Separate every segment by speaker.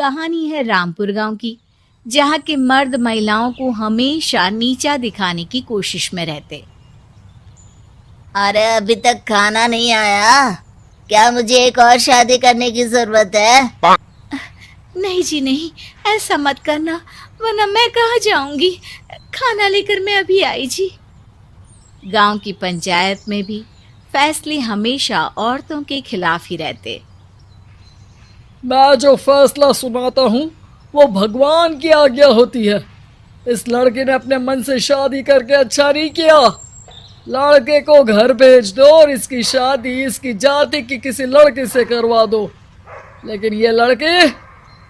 Speaker 1: कहानी है रामपुर गांव की, जहां के मर्द महिलाओं को हमेशा नीचा दिखाने की कोशिश में रहते।
Speaker 2: अरे अभी तक खाना नहीं आया, क्या मुझे एक और शादी करने की जरूरत है?
Speaker 1: नहीं जी नहीं, ऐसा मत करना, वरना मैं कहाँ जाऊंगी। खाना लेकर मैं अभी आई जी। गांव की पंचायत में भी फैसले हमेशा औरतों के खिलाफ ही रहते।
Speaker 3: मैं जो फैसला सुनाता हूँ वो भगवान की आज्ञा होती है। इस लड़के ने अपने मन से शादी करके अच्छा नहीं किया। लड़के को घर भेज दो और इसकी शादी इसकी जाति की किसी लड़के से करवा दो। लेकिन ये लड़के,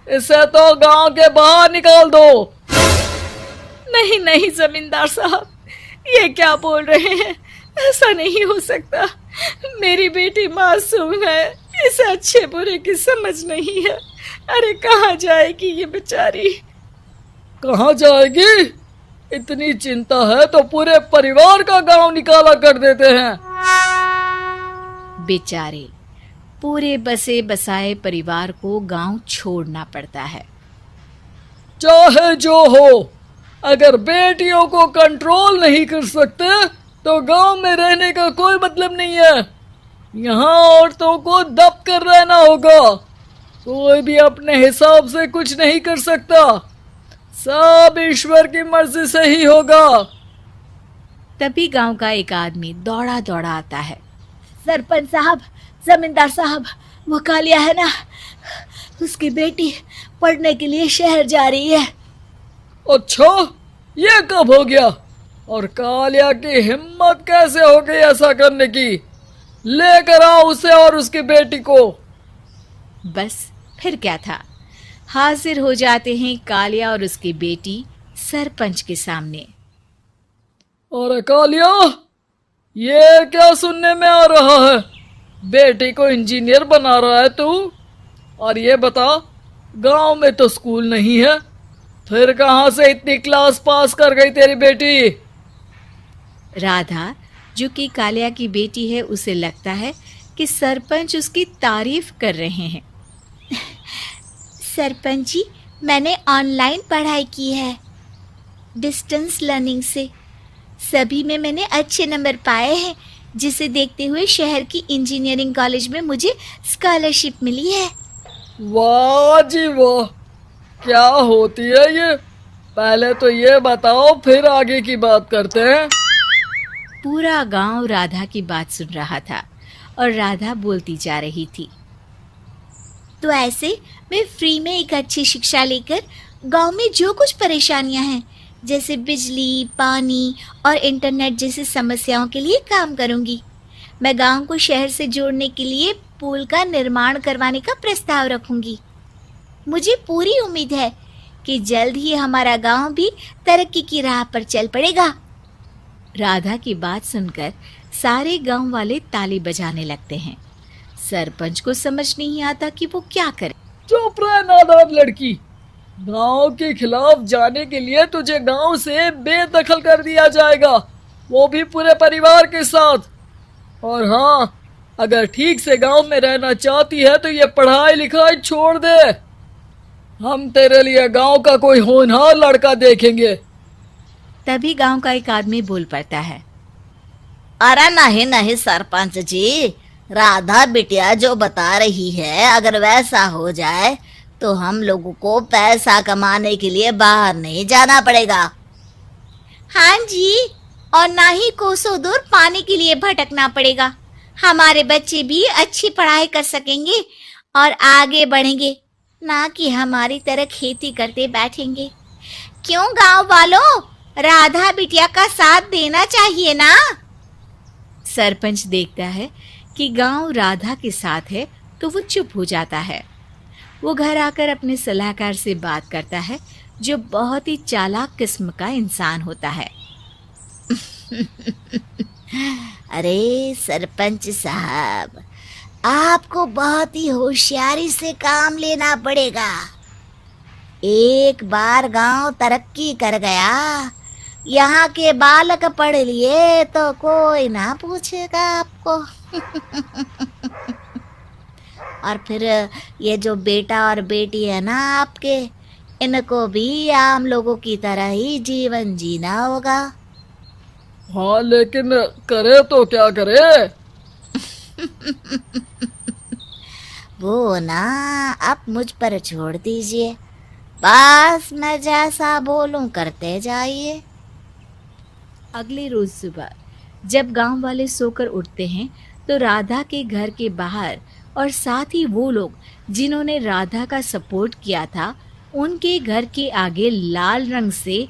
Speaker 3: इसे तो गांव के बाहर निकाल दो।
Speaker 1: नहीं नहीं जमींदार साहब, ये क्या बोल रहे हैं? ऐसा नहीं हो सकता। मेरी बेटी मासूम है, इसे अच्छे बुरे की समझ नहीं है। अरे कहाँ जाएगी ये बेचारी?
Speaker 3: कहाँ जाएगी? इतनी चिंता है तो पूरे परिवार का गांव निकाला कर देते हैं।
Speaker 1: बेचारे पूरे बसे बसाए परिवार को गांव छोड़ना पड़ता है।
Speaker 3: चाहे जो हो, अगर बेटियों को कंट्रोल नहीं कर सकते तो गांव में रहने का कोई मतलब नहीं है। यहाँ औरतों को दब कर रहना होगा। कोई भी अपने हिसाब से कुछ नहीं कर सकता, सब ईश्वर की मर्जी से ही होगा।
Speaker 1: तभी गांव का एक आदमी दौड़ा दौड़ा आता है। सरपंच साहब, जमींदार साहब, वो कालिया है ना, उसकी बेटी पढ़ने के लिए शहर जा रही है।
Speaker 3: अच्छा, ये कब हो गया? और कालिया की हिम्मत कैसे हो गई ऐसा करने की? लेकर आओ उसे और उसकी बेटी को।
Speaker 1: बस फिर क्या था, हाजिर हो जाते हैं कालिया और उसकी बेटी सरपंच के सामने।
Speaker 3: अरे कालिया, ये क्या सुनने में आ रहा है? बेटी को इंजीनियर बना रहा है तू? और ये बता, गांव में तो स्कूल नहीं है, फिर कहां से इतनी क्लास पास कर गई तेरी बेटी?
Speaker 1: राधा, जो कि कालिया की बेटी है, उसे लगता है कि सरपंच उसकी तारीफ कर रहे हैं। सरपंच जी, मैंने ऑनलाइन पढ़ाई की है, डिस्टेंस लर्निंग से। सभी में मैंने अच्छे नंबर पाए हैं, जिसे देखते हुए शहर की इंजीनियरिंग कॉलेज में मुझे स्कॉलरशिप मिली है।
Speaker 3: वाह जी वाह, क्या होती है ये? पहले तो ये बताओ, फिर आगे की बात करते हैं।
Speaker 1: पूरा गांव राधा की बात सुन रहा था और राधा बोलती जा रही थी। तो ऐसे मैं फ्री में एक अच्छी शिक्षा लेकर गांव में जो कुछ परेशानियां हैं, जैसे बिजली, पानी और इंटरनेट जैसी समस्याओं के लिए काम करूंगी। मैं गांव को शहर से जोड़ने के लिए पुल का निर्माण करवाने का प्रस्ताव रखूंगी। मुझे पूरी उम्मीद है कि जल्द ही हमारा गांव भी तरक्की की राह पर चल पड़ेगा। राधा की बात सुनकर सारे गांव वाले ताली बजाने लगते हैं। सरपंच को समझ नहीं आता कि वो क्या करे।
Speaker 3: चुप रह नादान लड़की, गांव के खिलाफ जाने के लिए तुझे गांव से बेदखल कर दिया जाएगा, वो भी पूरे परिवार के साथ। और हाँ, अगर ठीक से गांव में रहना चाहती है तो ये पढ़ाई लिखाई छोड़ दे। हम तेरे लिए गांव का कोई होनहार लड़का देखेंगे।
Speaker 1: तभी गांव का एक आदमी बोल पड़ता है।
Speaker 2: अरे नहीं नहीं सरपंच जी, राधा बिटिया जो बता रही है, अगर वैसा हो जाए तो हम लोगों को पैसा कमाने के लिए बाहर नहीं जाना पड़ेगा।
Speaker 1: हाँ जी, और ना ही कोसों दूर पानी के लिए भटकना पड़ेगा। हमारे बच्चे भी अच्छी पढ़ाई कर सकेंगे और आगे बढ़ेंगे, ना कि हमारी तरह खेती करते बैठेंगे। क्यों गांव वालों, राधा बिटिया का साथ देना चाहिए ना। सरपंच देखता है कि गांव राधा के साथ है तो वो चुप हो जाता है। वो घर आकर अपने सलाहकार से बात करता है, जो बहुत ही चालाक किस्म का इंसान होता है।
Speaker 2: अरे सरपंच साहब, आपको बहुत ही होशियारी से काम लेना पड़ेगा। एक बार गांव तरक्की कर गया, यहाँ के बालक पढ़ लिए तो कोई ना पूछेगा आपको। और फिर ये जो बेटा और बेटी है ना आपके, इनको भी आम लोगों की तरह ही जीवन जीना होगा।
Speaker 3: हाँ, लेकिन करे तो क्या करे?
Speaker 2: वो ना आप मुझ पर छोड़ दीजिए, बस मैं जैसा बोलूं करते जाइए।
Speaker 1: अगले रोज सुबह जब गांव वाले सोकर उठते हैं तो राधा के घर के बाहर और साथ ही वो लोग जिन्होंने राधा का सपोर्ट किया था उनके घर के आगे लाल रंग से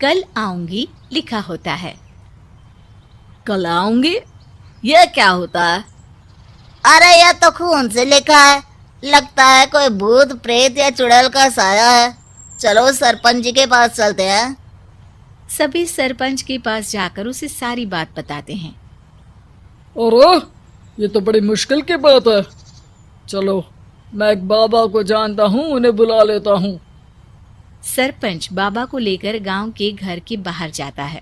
Speaker 1: कल आऊंगी लिखा होता है।
Speaker 2: कल आऊंगी, ये क्या होता है? अरे यह तो खून से लिखा है, लगता है कोई भूत प्रेत या चुड़ैल का साया है। चलो सरपंच जी के पास चलते हैं।
Speaker 1: सभी सरपंच के पास जाकर उसे सारी बात बताते हैं।
Speaker 3: अरे ये तो बड़ी मुश्किल की बात है। चलो, मैं एक बाबा को जानता हूँ, उन्हें बुला लेता हूँ।
Speaker 1: सरपंच बाबा को लेकर गांव के घर के बाहर जाता है।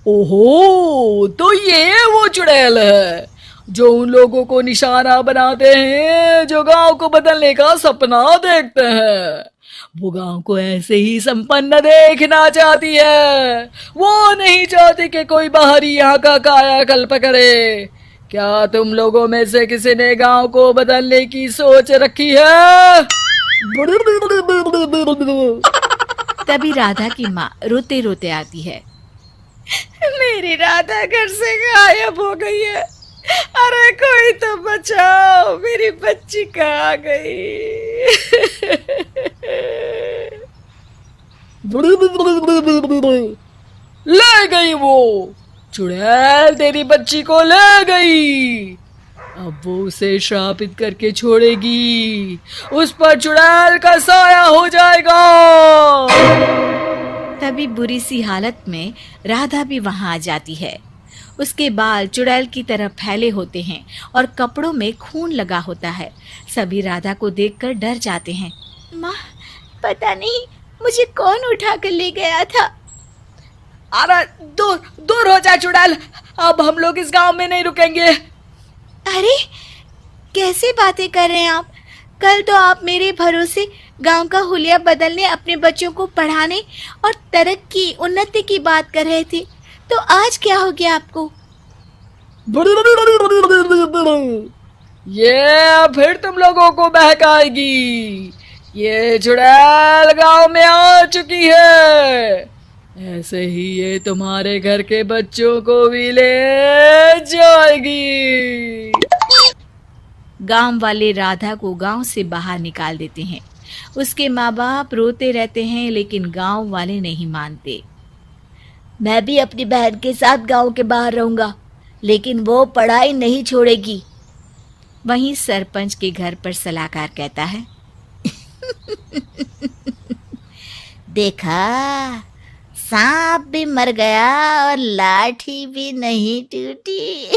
Speaker 3: ओहो, तो ये वो चुड़ैल है जो उन लोगों को निशाना बनाते हैं जो गांव को बदलने का सपना देखते हैं। वो गांव को ऐसे ही संपन्न देखना चाहती है। वो नहीं चाहती कि कोई बाहरी यहाँ का कायाकल्प करे। क्या तुम लोगों में से किसी ने गांव को बदलने की सोच रखी है?
Speaker 1: तभी राधा की माँ रोते रोते आती है।
Speaker 4: मेरी राधा घर से गायब हो गई है। अरे कोई तो बचाओ, मेरी बच्ची कहाँ गई?
Speaker 3: ले गई वो चुड़ैल, तेरी बच्ची को ले गई। अब वो उसे श्रापित करके छोड़ेगी, उस पर चुड़ैल का साया हो जाएगा।
Speaker 1: तभी बुरी सी हालत में राधा भी वहां आ जाती है। उसके बाल चुड़ैल की तरह फैले होते हैं और कपड़ों में खून लगा होता है। सभी राधा को देखकर डर जाते हैं।
Speaker 4: माँ, पता नहीं मुझे कौन उठा कर ले गया था।
Speaker 3: अरे दूर दूर हो जा चुड़ैल, अब हम लोग इस गांव में नहीं रुकेंगे।
Speaker 4: अरे कैसे बातें कर रहे हैं आप? कल तो आप मेरे भरोसे गांव का हुलिया बदलने, अपने बच्चों को पढ़ाने और तरक्की उन्नति की बात कर रहे थे, तो आज क्या हो गया आपको?
Speaker 3: ये फिर तुम लोगों को बहकाएगी। ये चुड़ैल गांव में आ चुकी है, ऐसे ही ये तुम्हारे घर के बच्चों को भी ले जाएगी।
Speaker 1: गांव वाले राधा को गांव से बाहर निकाल देते हैं। उसके माँ बाप रोते रहते हैं लेकिन गांव वाले नहीं मानते।
Speaker 2: मैं भी अपनी बहन के साथ गांव के बाहर रहूंगा, लेकिन वो पढ़ाई नहीं छोड़ेगी।
Speaker 1: वहीं सरपंच के घर पर सलाहकार कहता है।
Speaker 2: देखा, सांप भी मर गया और लाठी भी नहीं टूटी।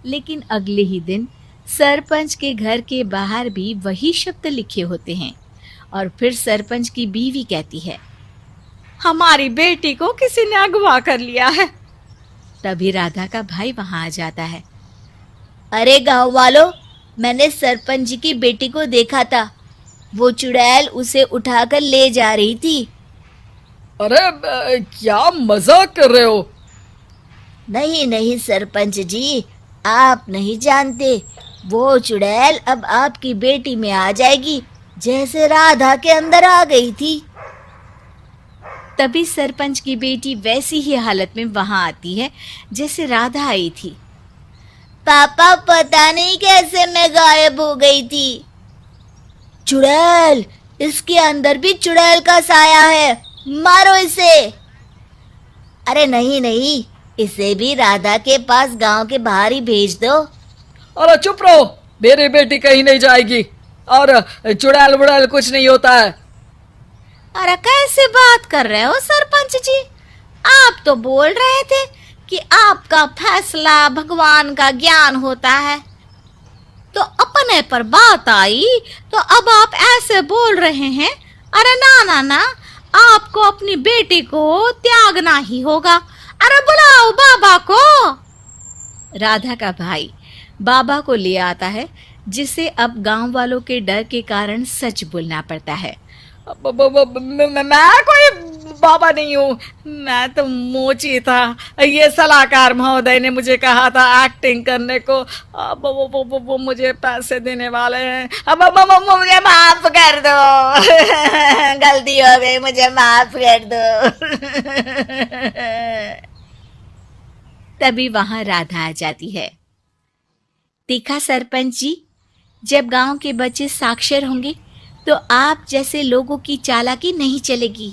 Speaker 1: लेकिन अगले ही दिन सरपंच के घर के बाहर भी वही शब्द लिखे होते हैं और फिर सरपंच की बीवी कहती है,
Speaker 4: हमारी बेटी को किसी ने अगवा कर लिया है।
Speaker 1: तभी राधा का भाई वहां आ जाता है।
Speaker 2: अरे गांव वालों, मैंने सरपंच जी की बेटी को देखा था, वो चुड़ैल उसे उठाकर ले जा रही थी।
Speaker 3: अरे क्या मजाक कर रहे हो?
Speaker 2: नहीं नहीं सरपंच जी, आप नहीं जानते, वो चुड़ैल अब आपकी बेटी में आ जाएगी, जैसे राधा के अंदर आ गई थी।
Speaker 1: तभी सरपंच की बेटी वैसी ही हालत में वहां आती है जैसे राधा आई थी।
Speaker 2: पापा, पता नहीं कैसे मैं गायब हो गई थी। चुड़ैल, इसके अंदर भी चुड़ैल का साया है, मारो इसे। अरे नहीं नहीं, इसे भी राधा के पास गांव के बाहर ही भेज दो।
Speaker 3: अरे चुप रहो, मेरी बेटी कहीं नहीं जाएगी और चुड़ैल बुड़ैल कुछ नहीं होता है।
Speaker 4: अरे कैसे बात कर रहे हो सरपंच जी? आप तो बोल रहे थे कि आपका फैसला भगवान का ज्ञान होता है, तो अपने पर बात आई तो अब आप ऐसे बोल रहे हैं। अरे ना ना ना, आपको अपनी बेटी को त्यागना ही होगा। अरे बुलाओ बाबा को।
Speaker 1: राधा का भाई बाबा को ले आता है, जिसे अब गांव वालों के डर के कारण सच बोलना पड़ता है।
Speaker 3: मैं कोई बाबा नहीं हूँ, मैं तो मोची था। ये सलाहकार महोदय ने मुझे कहा था एक्टिंग करने को। अब वो मुझे पैसे देने वाले हैं। अब मुझे माफ कर दो।
Speaker 2: गलती हो गई, मुझे माफ कर दो।
Speaker 1: तभी वहां राधा आ जाती है। देखा सरपंच जी, जब गांव के बच्चे साक्षर होंगे तो आप जैसे लोगों की चालाकी नहीं चलेगी।